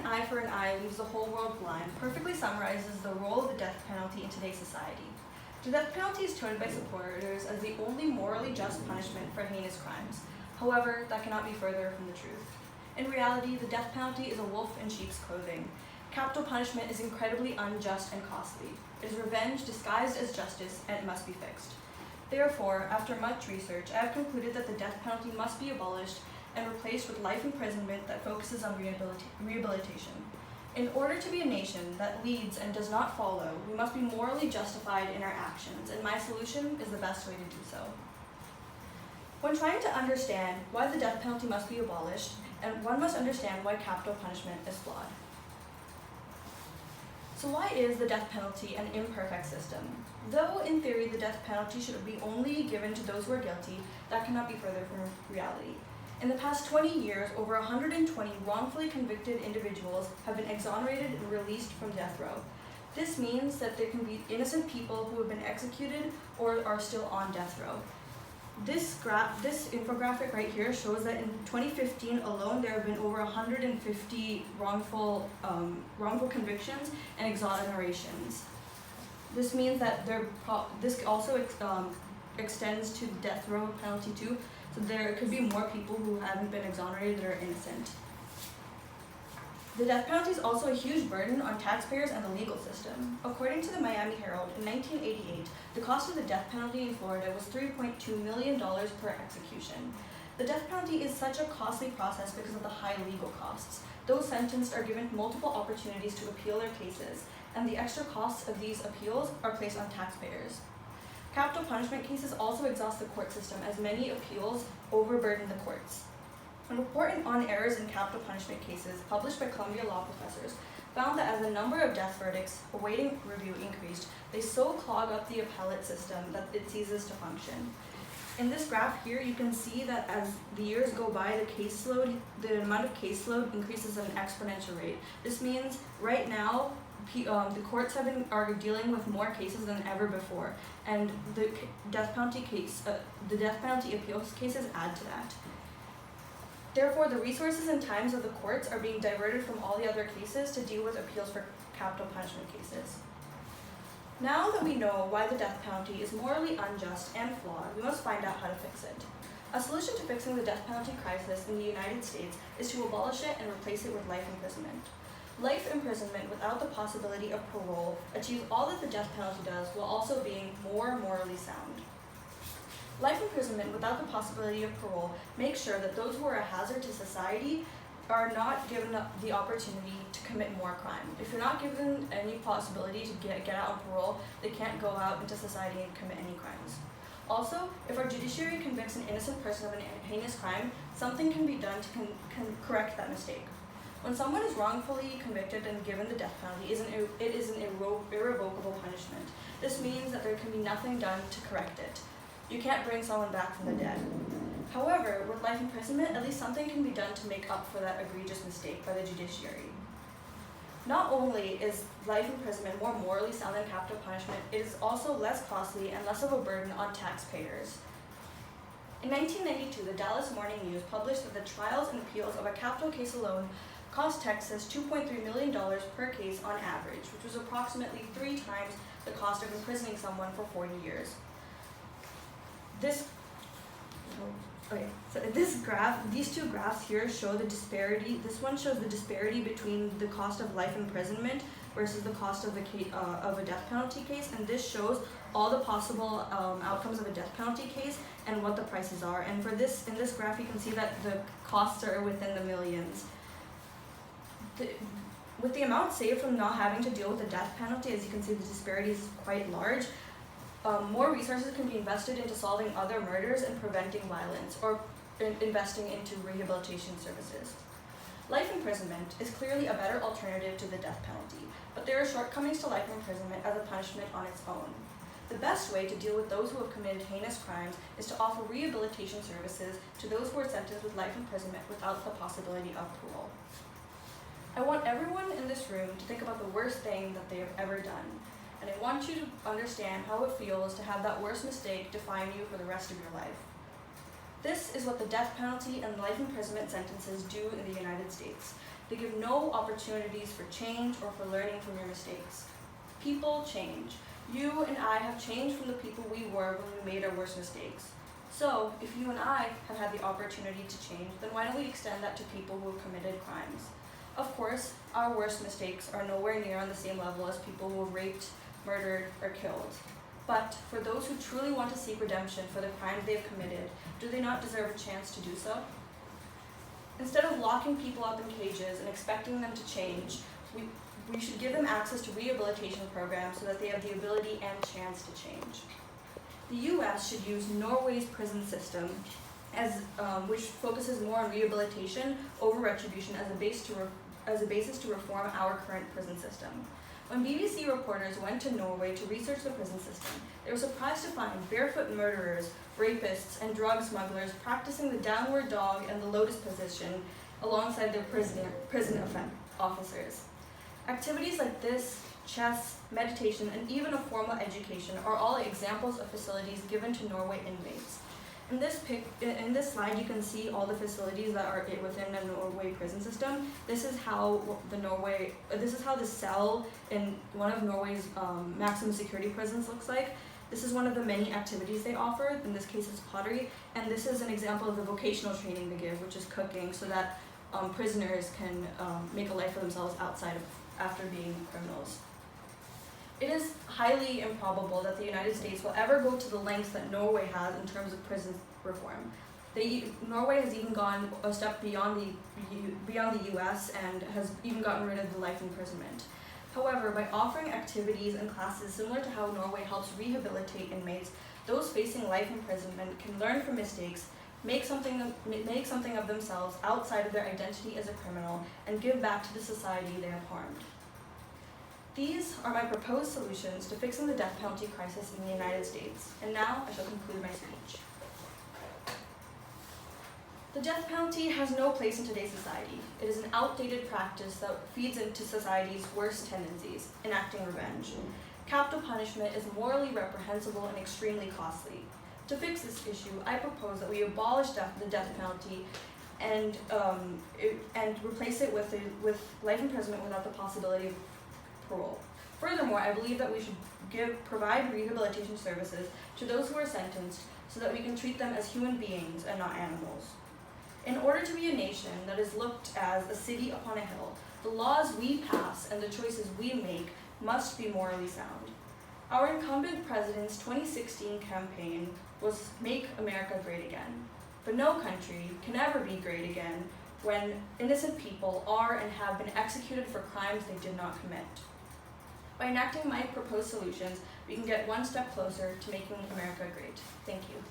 eye for an eye leaves the whole world blind perfectly summarizes the role of the death penalty in today's society. The death penalty is touted by supporters as the only morally just punishment for heinous crimes. However, that cannot be further from the truth. In reality, the death penalty is a wolf in sheep's clothing. Capital punishment is incredibly unjust and costly. It is revenge disguised as justice, and it must be fixed. Therefore, after much research, I have concluded that the death penalty must be abolished and replaced with life imprisonment that focuses on rehabilitation. In order to be a nation that leads and does not follow, we must be morally justified in our actions, and my solution is the best way to do so. When trying to understand why the death penalty must be abolished, and one must understand why capital punishment is flawed. So why is the death penalty an imperfect system? Though in theory the death penalty should be only given to those who are guilty, that cannot be further from reality. In the past 20 years, over 120 wrongfully convicted individuals have been exonerated and released from death row. This means that there can be innocent people who have been executed or are still on death row. This infographic right here shows that in 2015 alone, there have been over 150 wrongful convictions and exonerations. This means that this also extends to the death row penalty too, so there could be more people who haven't been exonerated that are innocent. The death penalty is also a huge burden on taxpayers and the legal system. According to the Miami Herald, in 1988, the cost of the death penalty in Florida was $3.2 million per execution. The death penalty is such a costly process because of the high legal costs. Those sentenced are given multiple opportunities to appeal their cases, and the extra costs of these appeals are placed on taxpayers. Capital punishment cases also exhaust the court system, as many appeals overburden the courts. A report on errors in capital punishment cases published by Columbia law professors found that as the number of death verdicts awaiting review increased, they so clog up the appellate system that it ceases to function. In this graph here, you can see that as the years go by, the amount of caseload increases at an exponential rate. This means right now, the courts are dealing with more cases than ever before, and the death penalty appeals cases add to that. Therefore, the resources and times of the courts are being diverted from all the other cases to deal with appeals for capital punishment cases. Now that we know why the death penalty is morally unjust and flawed, we must find out how to fix it. A solution to fixing the death penalty crisis in the United States is to abolish it and replace it with life imprisonment. Life imprisonment without the possibility of parole achieves all that the death penalty does while also being more morally sound. Life imprisonment without the possibility of parole makes sure that those who are a hazard to society are not given the opportunity to commit more crime. If you're not given any possibility to get out on parole, they can't go out into society and commit any crimes. Also, if our judiciary convicts an innocent person of a heinous crime, something can be done to correct that mistake. When someone is wrongfully convicted and given the death penalty, it is an irrevocable punishment. This means that there can be nothing done to correct it. You can't bring someone back from the dead. However, with life imprisonment, at least something can be done to make up for that egregious mistake by the judiciary. Not only is life imprisonment more morally sound than capital punishment, it is also less costly and less of a burden on taxpayers. In 1992, the Dallas Morning News published that the trials and appeals of a capital case alone cost Texas $2.3 million per case on average, which was approximately 3 times the cost of imprisoning someone for 40 years. These two graphs here show the disparity. This one shows the disparity between the cost of life imprisonment versus the cost of a death penalty case, and this shows all the possible outcomes of a death penalty case and what the prices are. And in this graph, you can see that the costs are within the millions. With the amount saved from not having to deal with the death penalty, as you can see, the disparity is quite large. More resources can be invested into solving other murders and preventing violence, or investing into rehabilitation services. Life imprisonment is clearly a better alternative to the death penalty, but there are shortcomings to life imprisonment as a punishment on its own. The best way to deal with those who have committed heinous crimes is to offer rehabilitation services to those who are sentenced with life imprisonment without the possibility of parole. I want everyone in this room to think about the worst thing that they have ever done. And I want you to understand how it feels to have that worst mistake define you for the rest of your life. This is what the death penalty and life imprisonment sentences do in the United States. They give no opportunities for change or for learning from your mistakes. People change. You and I have changed from the people we were when we made our worst mistakes. So, if you and I have had the opportunity to change, then why don't we extend that to people who have committed crimes? Of course, our worst mistakes are nowhere near on the same level as people who have raped, murdered, or killed. But for those who truly want to seek redemption for the crimes they have committed, do they not deserve a chance to do so? Instead of locking people up in cages and expecting them to change, we should give them access to rehabilitation programs so that they have the ability and chance to change. The US should use Norway's prison system, which focuses more on rehabilitation over retribution as a basis to reform our current prison system. When BBC reporters went to Norway to research the prison system, they were surprised to find barefoot murderers, rapists, and drug smugglers practicing the downward dog and the lotus position alongside their prison officers. Activities like this, chess, meditation, and even a formal education are all examples of facilities given to Norway inmates. In this slide, you can see all the facilities that are within the Norway prison system. This is how the cell in one of Norway's maximum security prisons looks like. This is one of the many activities they offer. In this case, it's pottery, and this is an example of the vocational training they give, which is cooking, so that prisoners can make a life for themselves after being criminals. It is highly improbable that the United States will ever go to the lengths that Norway has in terms of prison reform. Norway has even gone a step beyond the US and has even gotten rid of the life imprisonment. However, by offering activities and classes similar to how Norway helps rehabilitate inmates, those facing life imprisonment can learn from mistakes, make something of themselves outside of their identity as a criminal, and give back to the society they have harmed. These are my proposed solutions to fixing the death penalty crisis in the United States, and now I shall conclude my speech. The death penalty has no place in today's society. It is an outdated practice that feeds into society's worst tendencies, enacting revenge. Capital punishment is morally reprehensible and extremely costly. To fix this issue, I propose that we abolish the death penalty and replace it with life imprisonment without the possibility of parole. Furthermore, I believe that we should provide rehabilitation services to those who are sentenced so that we can treat them as human beings and not animals. In order to be a nation that is looked as a city upon a hill, the laws we pass and the choices we make must be morally sound. Our incumbent president's 2016 campaign was Make America Great Again. But no country can ever be great again when innocent people are and have been executed for crimes they did not commit. By enacting my proposed solutions, we can get one step closer to making America great. Thank you.